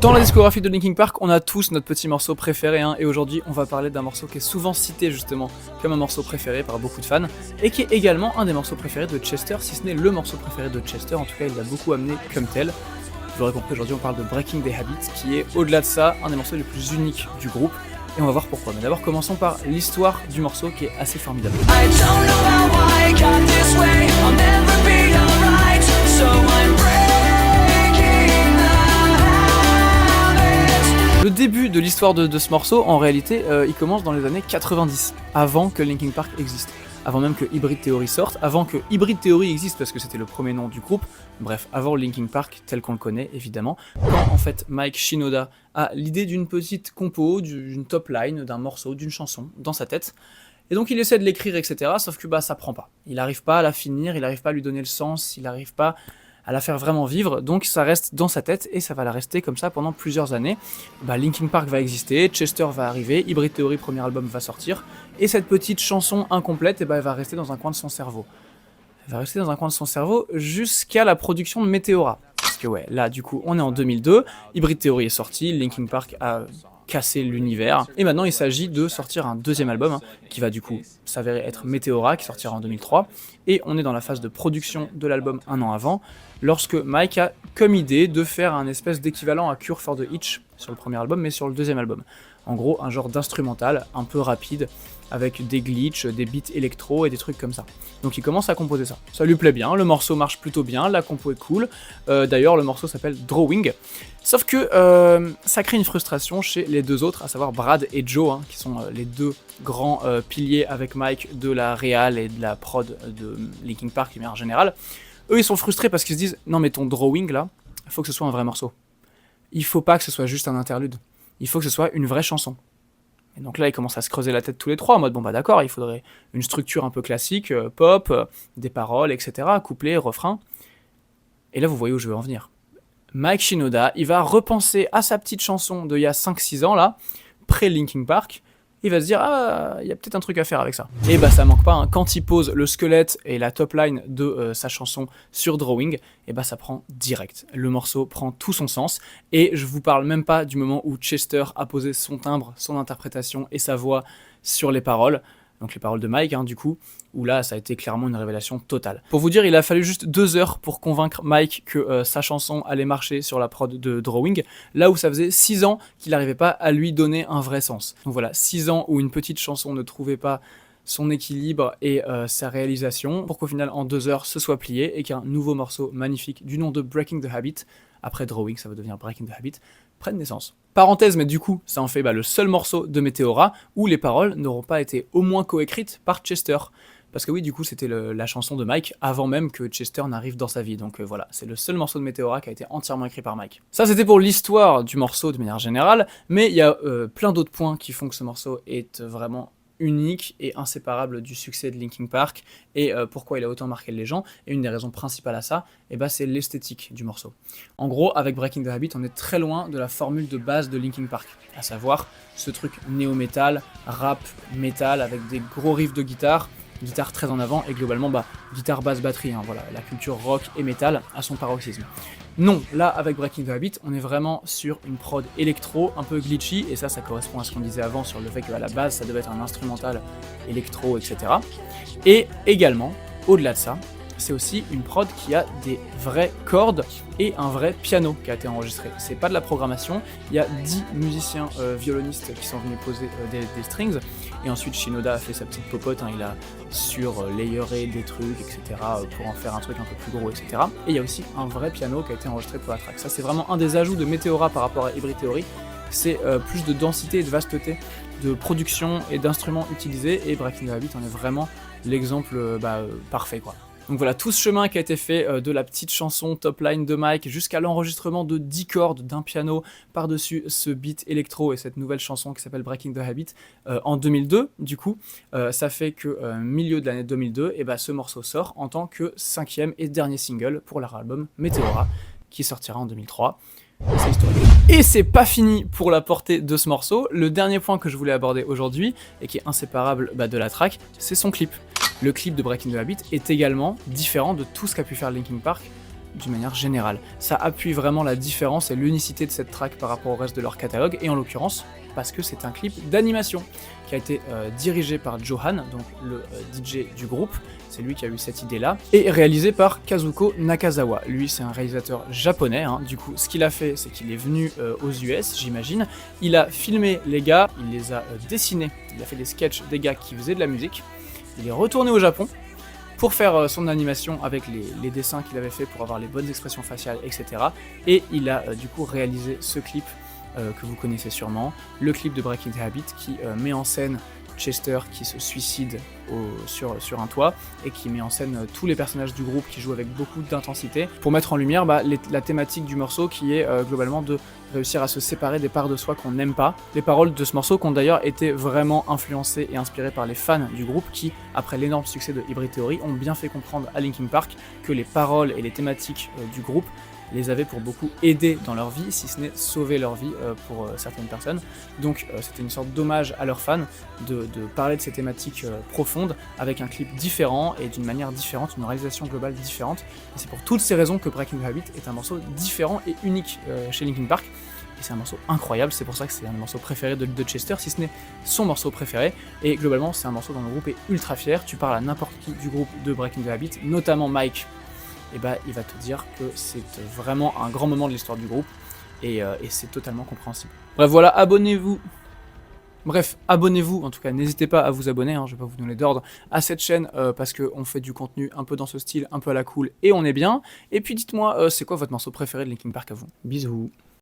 Dans la discographie de Linkin Park, on a tous notre petit morceau préféré, hein, et aujourd'hui on va parler d'un morceau qui est souvent cité justement comme un morceau préféré par beaucoup de fans, et qui est également un des morceaux préférés de Chester, si ce n'est le morceau préféré de Chester, en tout cas il l'a beaucoup amené comme tel. Vous l'aurez compris, aujourd'hui on parle de Breaking the Habit, qui est au-delà de ça un des morceaux les plus uniques du groupe, et on va voir pourquoi. Mais d'abord commençons par l'histoire du morceau qui est assez formidable. Le début de l'histoire de ce morceau, en réalité, il commence dans les années 90, avant que Linkin Park existe, avant même que Hybrid Theory sorte, avant que Hybrid Theory existe parce que c'était le premier nom du groupe, bref, avant Linkin Park tel qu'on le connaît évidemment, quand en fait Mike Shinoda a l'idée d'une petite compo, d'une top line, d'un morceau, d'une chanson dans sa tête, et donc il essaie de l'écrire etc, sauf que ça prend pas, il n'arrive pas à la finir, il n'arrive pas à lui donner le sens, il n'arrive pas à la faire vraiment vivre, donc ça reste dans sa tête et ça va la rester comme ça pendant plusieurs années. Linkin Park va exister, Chester va arriver, Hybrid Theory premier album va sortir, et cette petite chanson incomplète, elle va rester dans un coin de son cerveau. Elle va rester dans un coin de son cerveau jusqu'à la production de Meteora. Parce que ouais, là du coup on est en 2002, Hybrid Theory est sorti, Linkin Park a cassé l'univers, et maintenant il s'agit de sortir un deuxième album, qui va du coup s'avérer être Meteora, qui sortira en 2003, et on est dans la phase de production de l'album un an avant, lorsque Mike a comme idée de faire un espèce d'équivalent à Cure for the Itch sur le premier album, mais sur le deuxième album. En gros, un genre d'instrumental un peu rapide, avec des glitches, des beats électro et des trucs comme ça. Donc il commence à composer ça. Ça lui plaît bien, le morceau marche plutôt bien, la compo est cool. D'ailleurs, le morceau s'appelle Drawing. Sauf que ça crée une frustration chez les deux autres, à savoir Brad et Joe, hein, qui sont les deux grands piliers avec Mike de la réal et de la prod de Linkin Park, mais en général. Eux, ils sont frustrés parce qu'ils se disent « Non mais ton Drawing là, il faut que ce soit un vrai morceau. Il faut pas que ce soit juste un interlude. Il faut que ce soit une vraie chanson. » Et donc là, ils commencent à se creuser la tête tous les trois, en mode, bon bah d'accord, il faudrait une structure un peu classique, pop, des paroles, etc., couplets, refrains. Et là, vous voyez où je veux en venir. Mike Shinoda, il va repenser à sa petite chanson d'il y a 5-6 ans, là, pré-Linkin Park, il va se dire, ah, il y a peut-être un truc à faire avec ça. Et ça manque pas, hein. Quand il pose le squelette et la top line de sa chanson sur Drawing, ça prend direct. Le morceau prend tout son sens, et je vous parle même pas du moment où Chester a posé son timbre, son interprétation et sa voix sur les paroles, donc les paroles de Mike, hein, du coup, où là, ça a été clairement une révélation totale. Pour vous dire, il a fallu juste 2 heures pour convaincre Mike que sa chanson allait marcher sur la prod de Drawing, là où ça faisait 6 ans qu'il n'arrivait pas à lui donner un vrai sens. Donc voilà, 6 ans où une petite chanson ne trouvait pas son équilibre et sa réalisation, pour qu'au final, en 2 heures, ce soit plié, et qu'un nouveau morceau magnifique du nom de Breaking the Habit, après Drawing, ça va devenir Breaking the Habit, prenne naissance. Parenthèse, mais du coup, ça en fait le seul morceau de Meteora où les paroles n'auront pas été au moins coécrites par Chester. Parce que oui, du coup, c'était la chanson de Mike avant même que Chester n'arrive dans sa vie. Donc voilà, c'est le seul morceau de Meteora qui a été entièrement écrit par Mike. Ça, c'était pour l'histoire du morceau de manière générale, mais il y a plein d'autres points qui font que ce morceau est vraiment unique et inséparable du succès de Linkin Park, et pourquoi il a autant marqué les gens. Et une des raisons principales à ça, c'est l'esthétique du morceau. En gros, avec Breaking the Habit, on est très loin de la formule de base de Linkin Park, à savoir ce truc néo-metal, rap, metal, avec des gros riffs de guitare très en avant, et globalement guitare, basse, batterie, hein, voilà, la culture rock et metal à son paroxysme. Non, là avec Breaking the Habit, on est vraiment sur une prod électro un peu glitchy, et ça correspond à ce qu'on disait avant sur le fait qu'à la base ça devait être un instrumental électro, etc. Et également, au-delà de ça, c'est aussi une prod qui a des vraies cordes et un vrai piano qui a été enregistré. C'est pas de la programmation, il y a 10 musiciens violonistes qui sont venus poser des strings, et ensuite Shinoda a fait sa petite popote, hein, il a sur-layeré des trucs, etc. pour en faire un truc un peu plus gros, etc. Et il y a aussi un vrai piano qui a été enregistré pour la track. Ça, c'est vraiment un des ajouts de Meteora par rapport à Hybrid Theory, c'est plus de densité et de vasteté de production et d'instruments utilisés, et Breaking the Habit en est vraiment l'exemple parfait, quoi. Donc voilà, tout ce chemin qui a été fait de la petite chanson top line de Mike jusqu'à l'enregistrement de 10 cordes d'un piano par-dessus ce beat électro et cette nouvelle chanson qui s'appelle Breaking the Habit en 2002, du coup, ça fait que milieu de l'année 2002, ce morceau sort en tant que 5e et dernier single pour leur album Meteora, qui sortira en 2003. C'est historique. Et c'est pas fini pour la portée de ce morceau. Le dernier point que je voulais aborder aujourd'hui, et qui est inséparable de la track, c'est son clip. Le clip de Breaking the Habit est également différent de tout ce qu'a pu faire Linkin Park d'une manière générale. Ça appuie vraiment la différence et l'unicité de cette track par rapport au reste de leur catalogue, et en l'occurrence, parce que c'est un clip d'animation qui a été dirigé par Johan, donc le DJ du groupe, c'est lui qui a eu cette idée-là, et réalisé par Kazuko Nakazawa. Lui, c'est un réalisateur japonais, hein. Du coup, ce qu'il a fait, c'est qu'il est venu aux US, j'imagine, il a filmé les gars, il les a dessinés, il a fait des sketchs des gars qui faisaient de la musique, il est retourné au Japon pour faire son animation avec les dessins qu'il avait fait pour avoir les bonnes expressions faciales, etc. Et il a du coup réalisé ce clip que vous connaissez sûrement, le clip de Breaking the Habit qui met en scène Chester qui se suicide sur un toit et qui met en scène tous les personnages du groupe qui jouent avec beaucoup d'intensité pour mettre en lumière la thématique du morceau qui est globalement de réussir à se séparer des parts de soi qu'on n'aime pas. Les paroles de ce morceau qui ont d'ailleurs été vraiment influencées et inspirées par les fans du groupe qui, après l'énorme succès de Hybrid Theory, ont bien fait comprendre à Linkin Park que les paroles et les thématiques du groupe les avaient pour beaucoup aidés dans leur vie, si ce n'est sauver leur vie pour certaines personnes. Donc c'était une sorte d'hommage à leurs fans de parler de ces thématiques profondes avec un clip différent et d'une manière différente, une réalisation globale différente. Et c'est pour toutes ces raisons que Breaking the Habit est un morceau différent et unique chez Linkin Park. Et c'est un morceau incroyable, c'est pour ça que c'est un des morceaux préférés de Chester, si ce n'est son morceau préféré. Et globalement, c'est un morceau dont le groupe est ultra fier. Tu parles à n'importe qui du groupe de Breaking the Habit, notamment Mike, et il va te dire que c'est vraiment un grand moment de l'histoire du groupe, et c'est totalement compréhensible. Bref, voilà, abonnez-vous. Bref, abonnez-vous, en tout cas, n'hésitez pas à vous abonner, hein, je vais pas vous donner d'ordre à cette chaîne, parce qu'on fait du contenu un peu dans ce style, un peu à la cool, et on est bien. Et puis dites-moi, c'est quoi votre morceau préféré de Linkin Park à vous? Bisous.